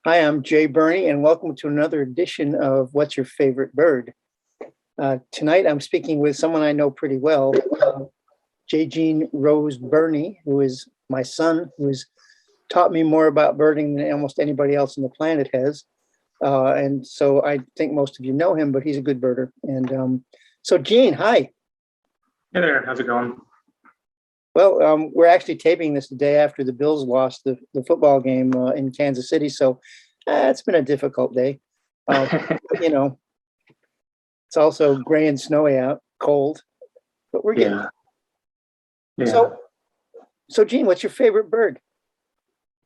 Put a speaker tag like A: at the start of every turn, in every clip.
A: Hi, I'm Jay Burney, and welcome to another edition of What's Your Favorite Bird? Tonight, I'm speaking with someone I know pretty well, Jajean Rose Burney, who is my son, who has taught me more about birding than almost anybody else on the planet has. And so I think most of you know him, but he's a good birder. And so, Gene, hi.
B: Hey there, how's it going?
A: Well, we're actually taping this the day after the Bills lost the football game in Kansas City. So it's been a difficult day. But, it's also gray and snowy out, cold, but we're getting
B: Yeah, yeah,
A: so Gene, what's your favorite bird?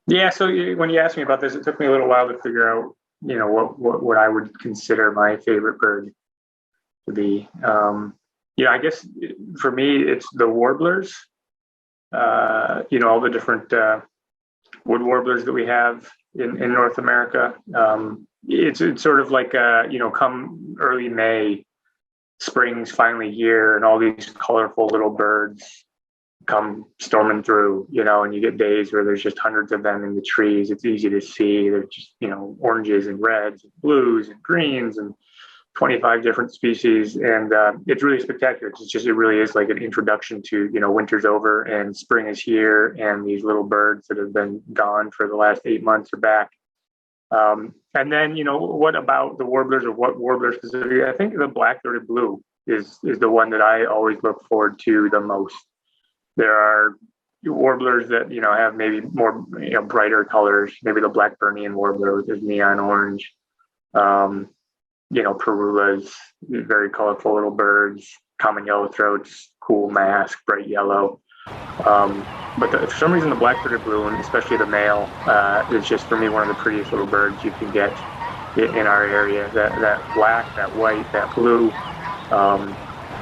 B: yeah. When you asked me about this, it took me a little while to figure out, what I would consider my favorite bird to be. I guess for me, it's the warblers. All the different wood warblers that we have in North America. It's sort of like come early May, spring's finally here, and all these colorful little birds come storming through, and you get days where there's just hundreds of them in the trees. It's easy to see. They're just, oranges and reds and blues and greens and 25 different species. And it's really spectacular. It really is like an introduction to, winter's over and spring is here. And these little birds that have been gone for the last 8 months are back. And then, what about the warblers, or what warblers specifically? I think the black-throated blue is the one that I always look forward to the most. There are warblers that, have maybe more, brighter colors, maybe the black Burney warbler with his neon orange. Parulas, very colorful little birds, common yellow throats, cool mask, bright yellow. But for some reason, the black-throated blue, and especially the male, is just for me one of the prettiest little birds you can get in our area. That black, that white, that blue.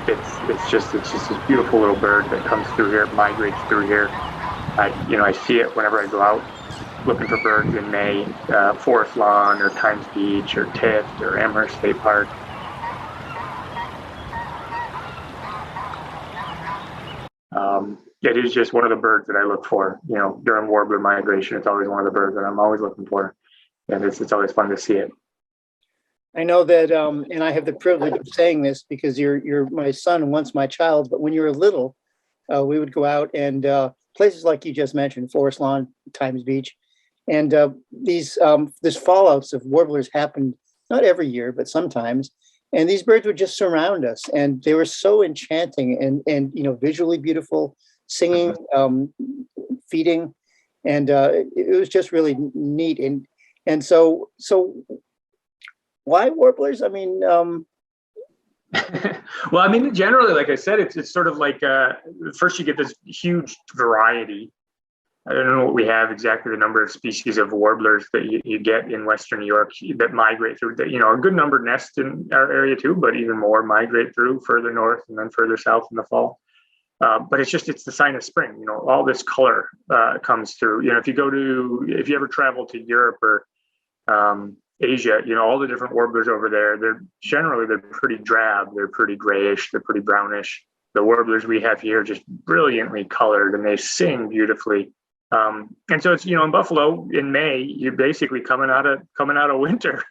B: It's just this beautiful little bird that comes through here, migrates through here. I see it whenever I go out looking for birds in May, Forest Lawn or Times Beach or Tift or Amherst State Park. It is just one of the birds that I look for, during warbler migration. It's always one of the birds that I'm always looking for. And it's always fun to see it.
A: I know that, and I have the privilege of saying this because you're my son and once my child. But when you were little, we would go out and places like you just mentioned, Forest Lawn, Times Beach, and these fallouts of warblers happened not every year, but sometimes. And these birds would just surround us, and they were so enchanting and visually beautiful, singing, feeding, and it was just really neat. And so why warblers? I mean,
B: well, generally, like I said, it's sort of like first you get this huge variety. I don't know what we have exactly the number of species of warblers that you get in Western New York that migrate through. That a good number nest in our area too, but even more migrate through further north and then further south in the fall. But it's the sign of spring. All this color comes through. If you ever travel to Europe or Asia, all the different warblers over there, they're pretty drab, they're pretty grayish, they're pretty brownish. The warblers we have here are just brilliantly colored, and they sing beautifully. And so it's, in Buffalo in May, you're basically coming out of winter.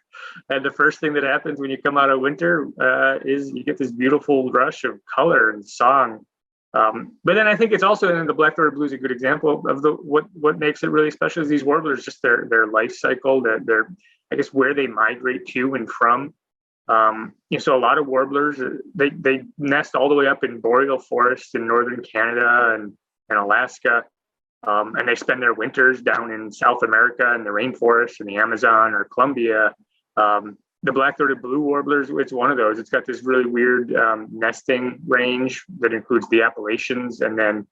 B: And the first thing that happens when you come out of winter is you get this beautiful rush of color and song. But then I think it's also, and the black-throated blue is a good example of what makes it really special is these warblers, just their life cycle, their I guess where they migrate to and from. So a lot of warblers, they nest all the way up in boreal forests in northern Canada and Alaska. And they spend their winters down in South America in the rainforest in the Amazon or Colombia. The black-throated blue warblers, it's one of those. It's got this really weird nesting range that includes the Appalachians and then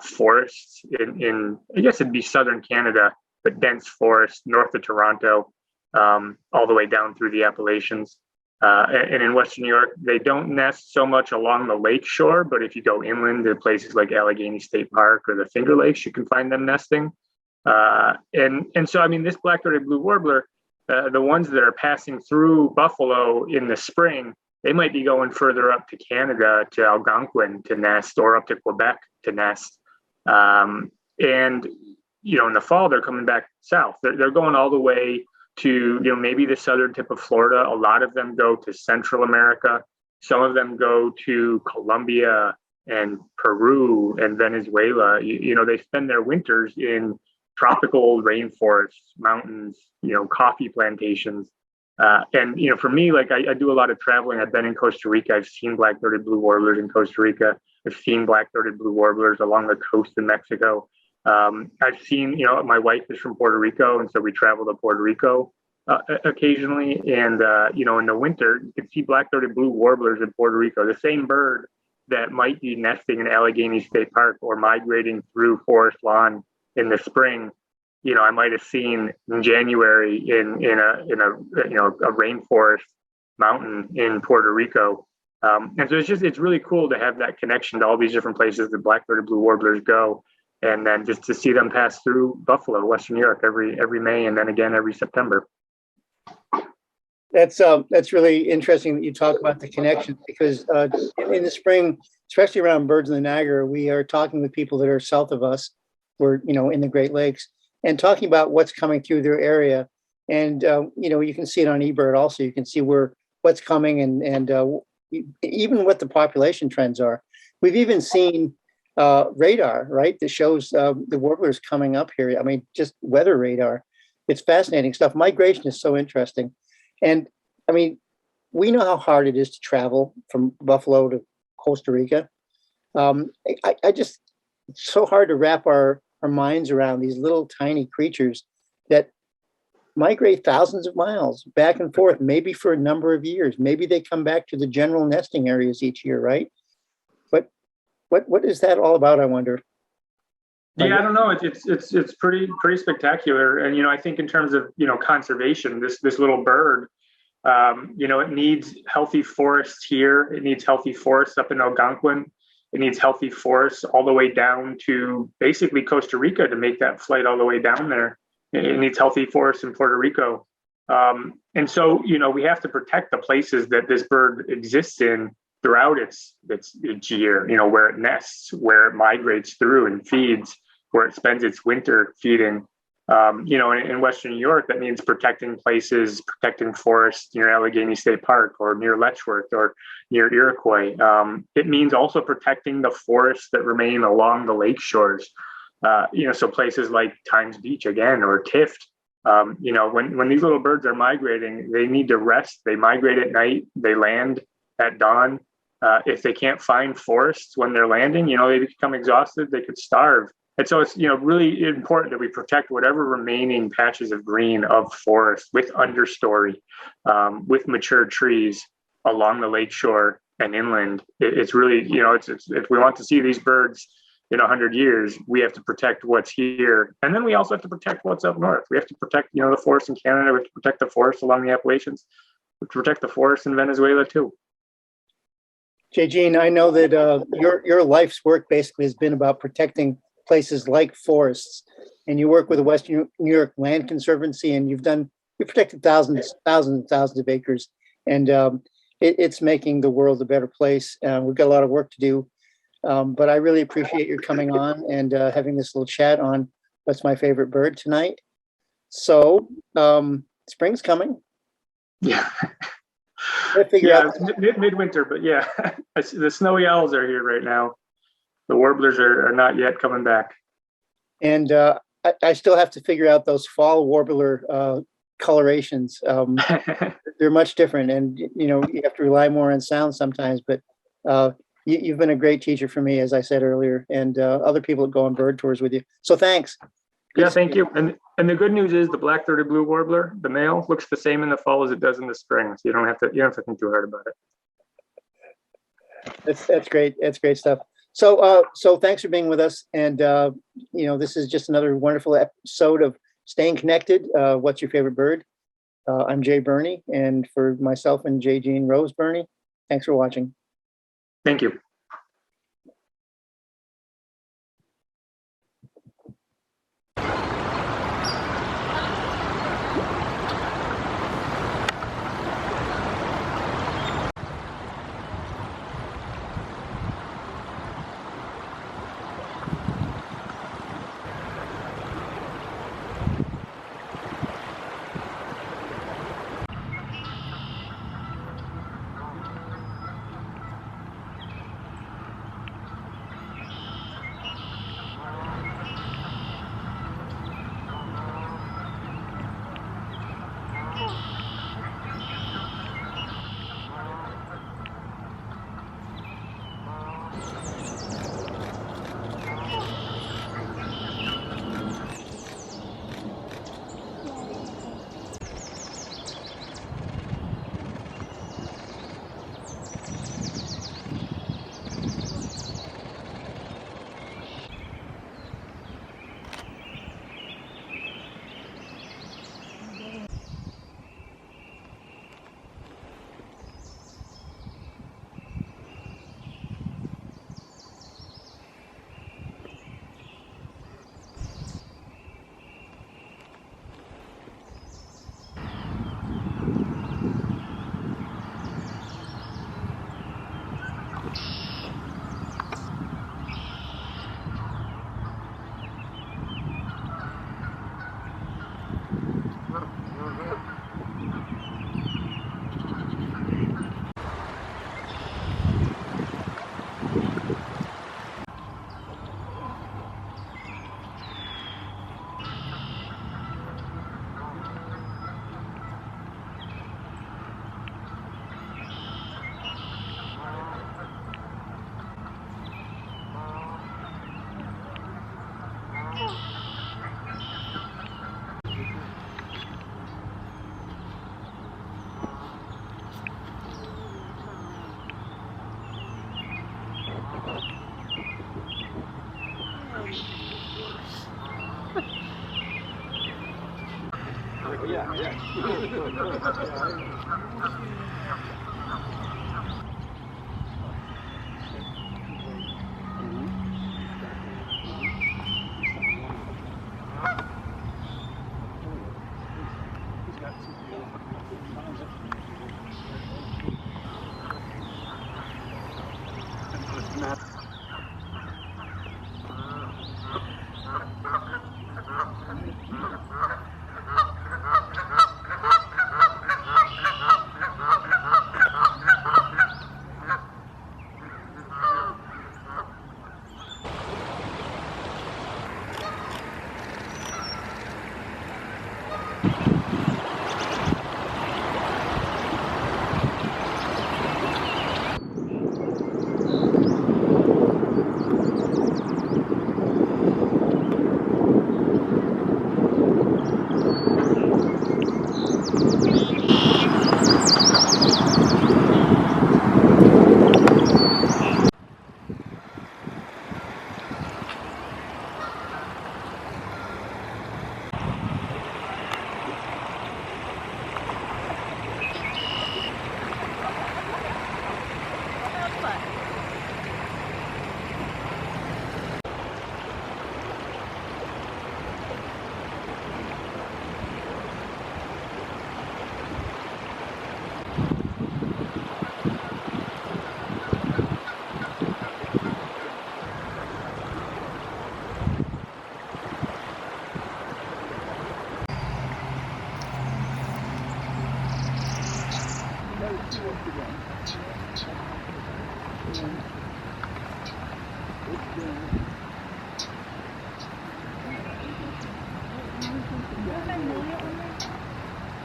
B: forests in I guess it'd be southern Canada, but dense forest north of Toronto, all the way down through the Appalachians. And in Western New York, they don't nest so much along the lake shore, but if you go inland to places like Allegheny State Park or the Finger Lakes, you can find them nesting. And so, this black-throated blue warbler, the ones that are passing through Buffalo in the spring, they might be going further up to Canada, to Algonquin to nest, or up to Quebec to nest. And in the fall, they're coming back south. They're going all the way to, maybe the southern tip of Florida. A lot of them go to Central America. Some of them go to Colombia and Peru and Venezuela. They spend their winters in tropical rainforests, mountains, coffee plantations. And for me, like I do a lot of traveling. I've been in Costa Rica. I've seen black-throated blue warblers in Costa Rica. I've seen black-throated blue warblers along the coast in Mexico. I've seen, my wife is from Puerto Rico, and so we travel to Puerto Rico occasionally. And, in the winter, you can see black-throated blue warblers in Puerto Rico, the same bird that might be nesting in Allegheny State Park or migrating through forest lawn in the spring. I might have seen in January in a rainforest mountain in Puerto Rico. And so it's really cool to have that connection to all these different places that black-throated blue warblers go. And then just to see them pass through Buffalo, Western New York every May, and then again every September.
A: That's really interesting that you talk about the connection, because in the spring, especially around birds in the Niagara, we are talking with people that are south of us. We're in the Great Lakes, and talking about what's coming through their area. And you can see it on eBird also. You can see what's coming and even what the population trends are. We've even seen radar, right, that shows the warblers coming up here. I mean, just weather radar. It's fascinating stuff. Migration is so interesting. And I mean, we know how hard it is to travel from Buffalo to Costa Rica. I just, it's so hard to wrap our minds around these little tiny creatures that migrate thousands of miles back and forth, maybe for a number of years. Maybe they come back to the general nesting areas each year, right? But what is that all about, I wonder?
B: Yeah, I don't know. It's pretty spectacular. And I think in terms of conservation, this little bird, it needs healthy forests here. It needs healthy forests up in Algonquin. It needs healthy forests all the way down to basically Costa Rica to make that flight all the way down there. It needs healthy forests in Puerto Rico. And so, we have to protect the places that this bird exists in throughout its year, where it nests, where it migrates through and feeds, where it spends its winter feeding. In Western New York, that means protecting places, protecting forests near Allegheny State Park or near Letchworth or near Iroquois. It means also protecting the forests that remain along the lake shores. So places like Times Beach again, or Tift. When these little birds are migrating, they need to rest. They migrate at night. They land at dawn. If they can't find forests when they're landing, they become exhausted. They could starve. And so it's, really important that we protect whatever remaining patches of green of forest with understory, with mature trees along the lakeshore and inland. It's really, it's if we want to see these birds in 100 years, we have to protect what's here. And then we also have to protect what's up north. We have to protect, the forests in Canada. We have to protect the forests along the Appalachians. We have to protect the forests in Venezuela too.
A: Jajean, I know that your life's work basically has been about protecting places like forests, and you work with the Western New York Land Conservancy, and you've protected thousands of acres, and it's making the world a better place. We've got a lot of work to do, but I really appreciate your coming on and having this little chat on what's my favorite bird tonight. So spring's coming.
B: Yeah.
A: It's
B: midwinter, but yeah, the snowy owls are here right now. The warblers are not yet coming back.
A: And I still have to figure out those fall warbler colorations. They're much different, and you have to rely more on sound sometimes. But you've been a great teacher for me, as I said earlier, and other people that go on bird tours with you. So thanks.
B: Yeah, thank you. And the good news is the black-throated blue warbler, the male, looks the same in the fall as it does in the spring. So you don't have to think too hard about it.
A: That's great. That's great stuff. So thanks for being with us. And, this is just another wonderful episode of Staying Connected. What's your favorite bird? I'm Jay Burney, and for myself and Jajean Rose Burney, thanks for watching.
B: Thank you.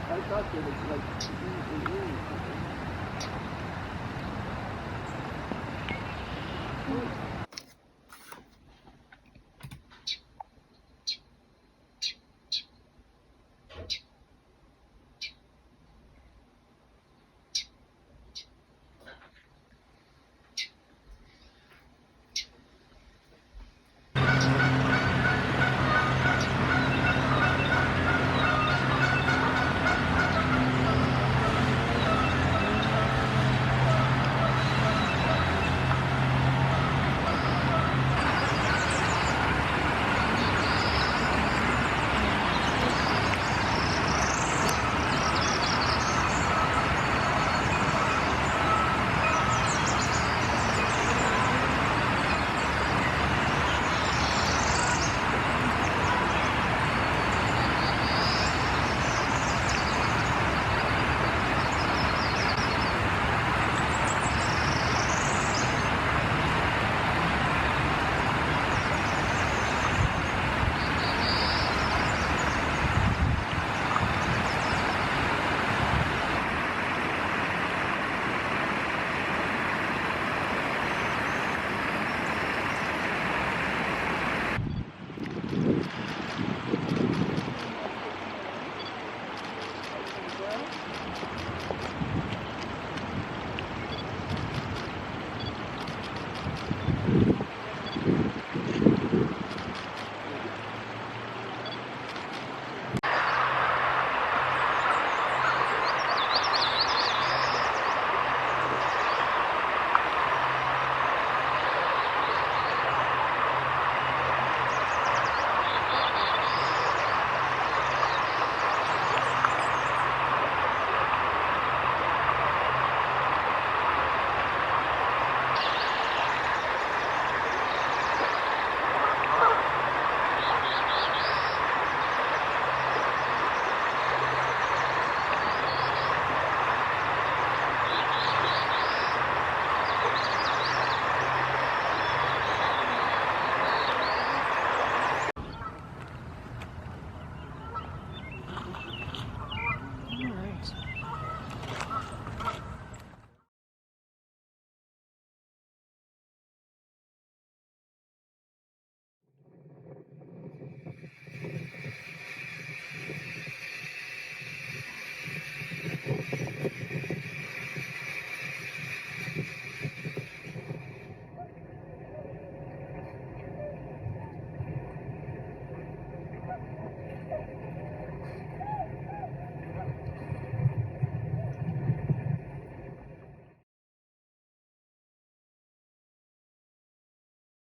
C: I thought there was like